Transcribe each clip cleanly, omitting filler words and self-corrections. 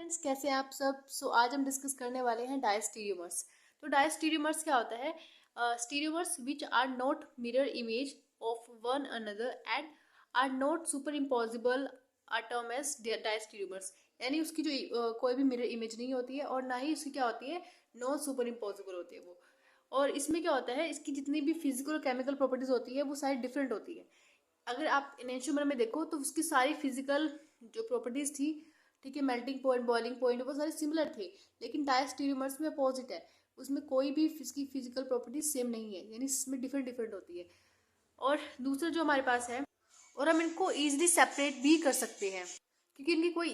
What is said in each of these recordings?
Friends, कैसे हैं आप सब। आज हम डिस्कस करने वाले हैं डायस्टीरियोमर्स। तो डायस्टीरियोमर्स क्या होता है? Stereomers which are not mirror image of one another and are not superimposable are term as diastereomers. यानी उसकी जो कोई भी मिरर इमेज नहीं होती है और ना ही उसकी क्या होती है, नॉन सुपर इम्पॉसिबल होती है वो। और इसमें क्या होता है, इसकी जितनी भी फिजिकल और केमिकल प्रॉपर्टीज होती है वो सारी डिफरेंट होती है। अगर आप एनेंशियोमर में देखो तो उसकी सारी फिजिकल जो प्रॉपर्टीज थी, ठीक है, मेल्टिंग पॉइंट, बॉइलिंग पॉइंट, वो सारे सिमिलर थे। लेकिन डायस्टीरियोमर्स में अपोजिट है, उसमें कोई भी इसकी फिजिकल प्रॉपर्टीज सेम नहीं है, यानी इसमें डिफरेंट डिफरेंट होती है। और दूसरा जो हमारे पास है, और हम इनको ईजिली सेपरेट भी कर सकते हैं क्योंकि इनकी कोई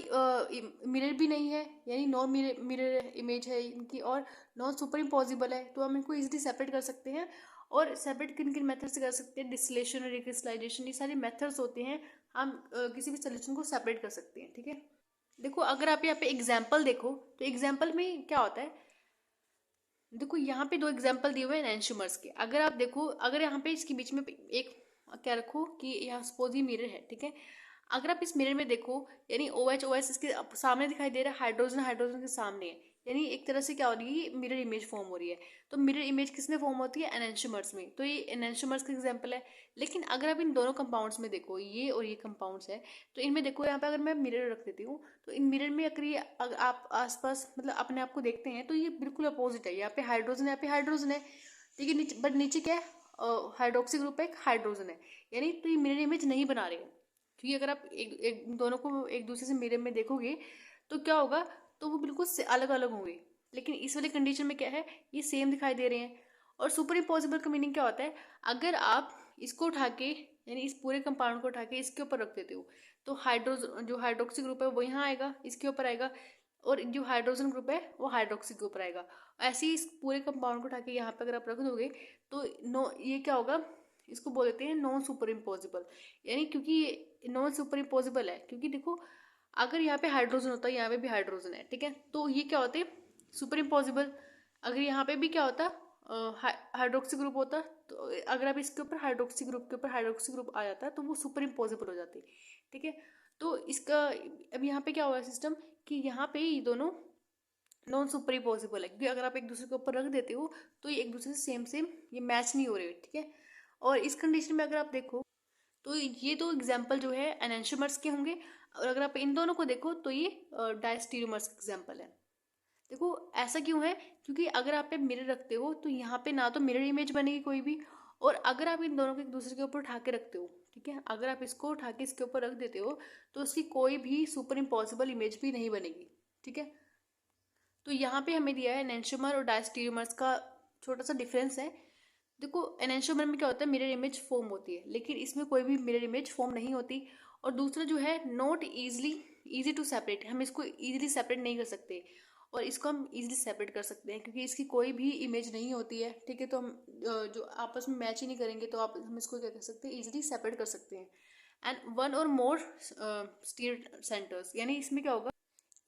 मिरर भी नहीं है, यानी नॉन मिरर मिरर इमेज है इनकी, और नॉन सुपर इम्पॉसिबल है, तो हम इनको ईजिली सेपरेट कर सकते हैं। और सेपरेट किन किन मेथड से कर सकते हैं? डिस्टिलेशन और रिक्रिस्टलाइजेशन, ये सारे मेथड्स होते हैं। हम किसी भी सोल्यूशन को सेपरेट कर सकते हैं, ठीक है। देखो, अगर आप यहाँ पे एग्जाम्पल देखो तो एग्जाम्पल में क्या होता है, देखो यहाँ पे दो एग्जाम्पल दिए हुए हैं एनेंशियोमर्स के। अगर आप देखो, अगर यहाँ पे इसके बीच में एक क्या रखो कि यहाँ सपोज ये मिरर है, ठीक है। अगर आप इस मिरर में देखो, यानी ओ एच इसके सामने दिखाई दे रहा है, हाइड्रोजन हाइड्रोजन के सामने है, यानी एक तरह से क्या हो रही है, मिरर इमेज फॉर्म हो रही है। तो मिरर इमेज किसमें फॉर्म होती है? एनेंशियोमर्स में। तो ये एनेंशियोमर्स का एग्जाम्पल है। लेकिन अगर आप इन दोनों कंपाउंड्स में देखो, ये और ये कंपाउंड्स है, तो इनमें देखो, यहाँ पे अगर मैं मिरर रख देती हूँ तो इन मिरर में अगर ये अगर आप आसपास मतलब अपने आप को देखते हैं तो ये बिल्कुल अपोजिट है। यहाँ पे हाइड्रोजन है, यहाँ पे हाइड्रोजन है, ठीक है। नीचे बट नीचे क्या है? हाइड्रोक्सी ग्रुप है, एक हाइड्रोजन है। यानी तो ये मिरर इमेज नहीं बना रहे हैं, क्योंकि अगर आप एक दोनों को एक दूसरे से मिरर में देखोगे तो क्या होगा, तो वो बिल्कुल से अलग अलग होंगे। लेकिन इस वाली कंडीशन में क्या है, ये सेम दिखाई दे रहे हैं। और सुपर इम्पॉसिबल का मीनिंग क्या होता है? अगर आप इसको उठा के, यानी इस पूरे कंपाउंड को उठा के इसके ऊपर रख देते हो, तो हाइड्रोजन जो हाइड्रोक्सी ग्रुप है वो यहाँ आएगा, इसके ऊपर आएगा, और जो हाइड्रोजन ग्रुप है वो हाइड्रोक्सी के ऊपर आएगा। ऐसे ही इस पूरे कंपाउंड को उठा के यहाँ पे अगर आप रख दोगे तो नो, ये क्या होगा, इसको बोल देते हैं नॉन सुपर इम्पॉसिबल। यानी क्योंकि ये नॉन सुपर इम्पॉसिबल है, क्योंकि देखो, अगर यहाँ पे हाइड्रोजन होता है, यहाँ पे भी हाइड्रोजन है, ठीक है, तो ये क्या होते हैं? Super impossible. अगर यहाँ पे भी क्या होता, हाइड्रोक्सी ग्रुप होता, तो अगर आप इसके ऊपर हाइड्रोक्सी ग्रुप के ऊपर हाइड्रोक्सी ग्रुप आ जाता है तो वो सुपर इम्पॉसिबल हो जाती, ठीक है। तो इसका अब यहाँ पे क्या होगा सिस्टम, कि यहाँ पे ये दोनों नॉन सुपर इम्पॉसिबल है, क्योंकि अगर आप एक दूसरे के ऊपर रख देते हो तो ये एक दूसरे से सेम सेम ये मैच नहीं हो रहे, ठीक है। और इस कंडीशन में अगर आप देखो तो ये दो एग्जाम्पल जो है एनेंशियोमर्स के होंगे, और अगर आप इन दोनों को देखो तो ये डायस्टीरियोमर्स का एग्जाम्पल है। देखो, ऐसा क्यों है? क्योंकि अगर आप मिरर रखते हो तो यहाँ पे ना तो मिरर इमेज बनेगी कोई भी, और अगर आप इन दोनों को एक दूसरे के ऊपर उठा के रखते हो, ठीक है, अगर आप इसको उठा के इसके ऊपर रख देते हो तो उसकी कोई भी सुपर इम्पॉसिबल इमेज भी नहीं बनेगी, ठीक है। तो यहाँ पे हमें दिया है एनेंशियोमर और डायस्टीरियोमर्स का छोटा सा डिफरेंस है। देखो, एनेंशियोमर में क्या होता है, मिरर इमेज फॉर्म होती है, लेकिन इसमें कोई भी मिरर इमेज फॉर्म नहीं होती। और दूसरा जो है, नॉट इजी टू सेपरेट, हम इसको इजीली सेपरेट नहीं कर सकते, और इसको हम इजीली सेपरेट कर सकते हैं क्योंकि इसकी कोई भी इमेज नहीं होती है, ठीक है। तो हम जो आपस में मैच ही नहीं करेंगे तो आप हम इसको क्या कर सकते हैं, इजीली सेपरेट कर सकते हैं। एंड वन और मोर स्टीर सेंटर्स, यानी इसमें क्या होगा,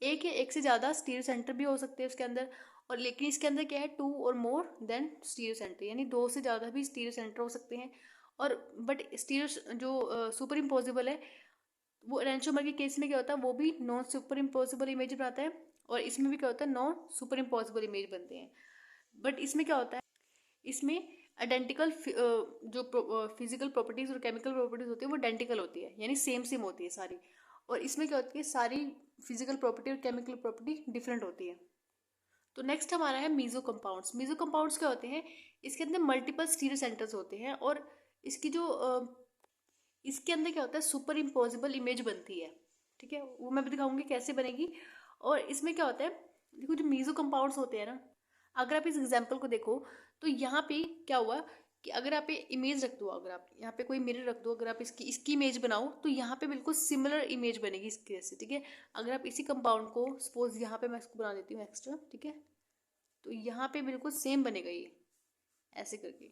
एक या एक से ज़्यादा स्टीरियो सेंटर भी हो सकते हैं उसके अंदर। और लेकिन इसके अंदर क्या है, टू और मोर देन स्टीरियो सेंटर, यानी दो से ज़्यादा भी स्टीरियो सेंटर हो सकते हैं। और बट स्टीरियो जो सुपर इम्पोजिबल है, वो एनेंशियोमर के केस में क्या होता है, वो भी नॉन सुपर इम्पोजिबल इमेज बनाता है, और इसमें भी क्या होता है, नॉन सुपर इम्पोजिबल इमेज बनते हैं। बट इसमें क्या होता है, इसमें आइडेंटिकल जो फिजिकल प्रॉपर्टीज और केमिकल प्रॉपर्टीज होती है वो आइडेंटिकल होती है, यानी सेम सेम होती है सारी। और इसमें क्या होती है, सारी फिजिकल प्रॉपर्टी और केमिकल प्रॉपर्टी डिफरेंट होती है। तो नेक्स्ट हमारा है मीजो कंपाउंड्स। मीजो कंपाउंड्स क्या होते हैं, इसके अंदर मल्टीपल स्टीरियो सेंटर्स होते हैं, और इसकी जो इसके अंदर क्या होता है, सुपर इम्पोजिबल इमेज बनती है, ठीक है, वो मैं भी दिखाऊंगी कैसे बनेगी। और इसमें क्या होता है, देखो जो मीजो कंपाउंड्स होते हैं ना, अगर आप इस एग्जाम्पल को देखो तो यहाँ पे क्या हुआ कि अगर आप ये इमेज रख दो, अगर आप यहाँ पे कोई मिरर रख दो, अगर आप इसकी इसकी इमेज बनाओ तो यहाँ पे बिल्कुल सिमिलर इमेज बनेगी इसके जैसे, ठीक है। अगर आप इसी कंपाउंड को सपोज यहाँ पे मैं इसको बना देती हूँ एक्स्ट्रा, ठीक है, तो यहाँ पे बिल्कुल सेम बनेगा ये, ऐसे करके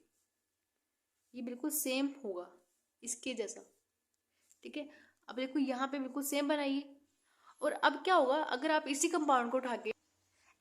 ये बिल्कुल सेम होगा इसके जैसा, ठीक है। अब देखो यहाँ पे बिल्कुल सेम बनाइए, और अब क्या होगा, अगर आप इसी कंपाउंड को उठा के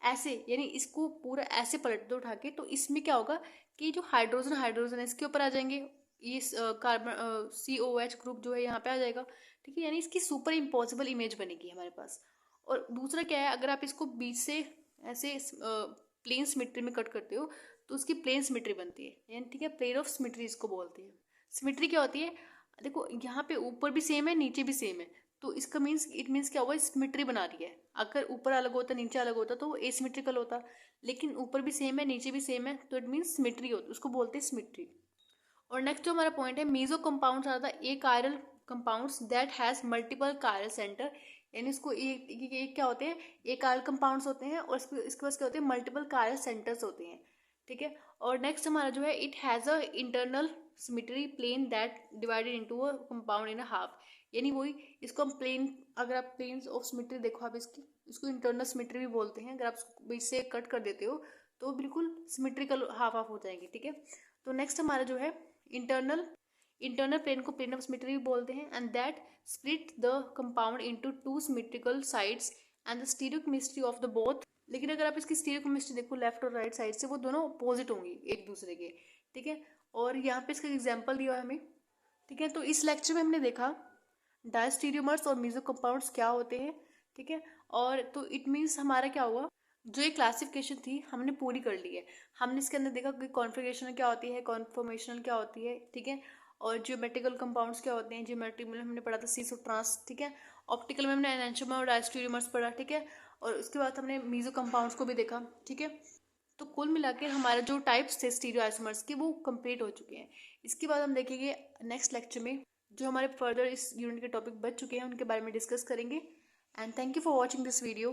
ऐसे, यानी इसको पूरा ऐसे पलट दो उठा के, तो इसमें क्या होगा कि जो हाइड्रोजन हाइड्रोजन है इसके ऊपर आ जाएंगे, ये कार्बन COH ग्रुप जो है यहाँ पे आ जाएगा, ठीक है, यानी इसकी सुपर इम्पॉसिबल इमेज बनेगी हमारे पास। और दूसरा क्या है, अगर आप इसको बीच से ऐसे प्लेन सिमेट्री में कट करते हो तो उसकी प्लेन सिमेट्री बनती है, यानी ठीक है, प्लेन ऑफ सिमेट्री इसको बोलते हैं। सिमेट्री क्या होती है, देखो यहाँ पे ऊपर भी सेम है नीचे भी सेम है, तो इसका मीन्स इट मीन्स क्या हुआ, सिमेट्री बना रही है। अगर ऊपर अलग होता नीचे अलग होता तो वो एसिमेट्रिकल होता, लेकिन ऊपर भी सेम है नीचे भी सेम है तो इट मीन्स सिमेट्री होती, उसको बोलते हैं सिमेट्री। और नेक्स्ट जो हमारा पॉइंट है, meso compounds are the achiral compounds that has multiple chiral centre, यानी इसको एक क्या होते हैं, अकायरल कंपाउंड्स होते हैं और इसके पास क्या होते हैं, मल्टीपल कायरल सेंटर्स होते हैं, ठीक है। और नेक्स्ट हमारा जो है, it has a internal symmetry plane that divided into a compound in a half, यानी वही इसको हम प्लेन, अगर आप प्लेन ऑफ सिमेट्री देखो आप इसको इंटरनल सिमेट्री भी बोलते हैं। अगर आप इसको बीच से कट कर देते हो तो बिल्कुल सिमेट्रिकल हाफ हाफ हो जाएंगे, ठीक है। तो नेक्स्ट हमारा जो है, इंटरनल प्लेन को प्लेन ऑफ सिमेट्री भी बोलते हैं, and that split the compound into two symmetrical sides and the stereochemistry of the both. लेकिन अगर आप इसकी स्टीरियोकेमिस्ट्री देखो लेफ्ट और राइट साइड से, वो दोनों अपोजिट होंगी एक दूसरे के, ठीक है। और यहाँ पे इसका एग्जाम्पल दिया है हमें, ठीक है। तो इस लेक्चर में हमने देखा डायस्टीरियोमर्स और मीजो कंपाउंड्स क्या होते हैं, ठीक है। और तो इट मीन्स हमारा क्या हुआ, जो ये क्लासिफिकेशन थी हमने पूरी कर ली है। हमने इसके अंदर देखा कि कॉन्फिगरेशनल क्या होती है, कॉन्फॉर्मेशनल क्या होती है, ठीक है। और ज्योमेट्रिकल कंपाउंड्स क्या होते हैं, ज्योमेट्री में हमने पढ़ा था सीस और ट्रांस, ठीक है। ऑप्टिकल में हमने एनेंशियम और डायस्टीरियोमर्स पढ़ा, ठीक है। और उसके बाद हमने मीजो कंपाउंड्स को भी देखा, ठीक है। तो कुल मिलाकर हमारे जो टाइप्स थे स्टीरियो आइसोमर्स के वो कंप्लीट हो चुके हैं। इसके बाद हम देखेंगे नेक्स्ट लेक्चर में जो हमारे फर्दर इस यूनिट के टॉपिक बच चुके हैं उनके बारे में डिस्कस करेंगे। And thank you for watching this video.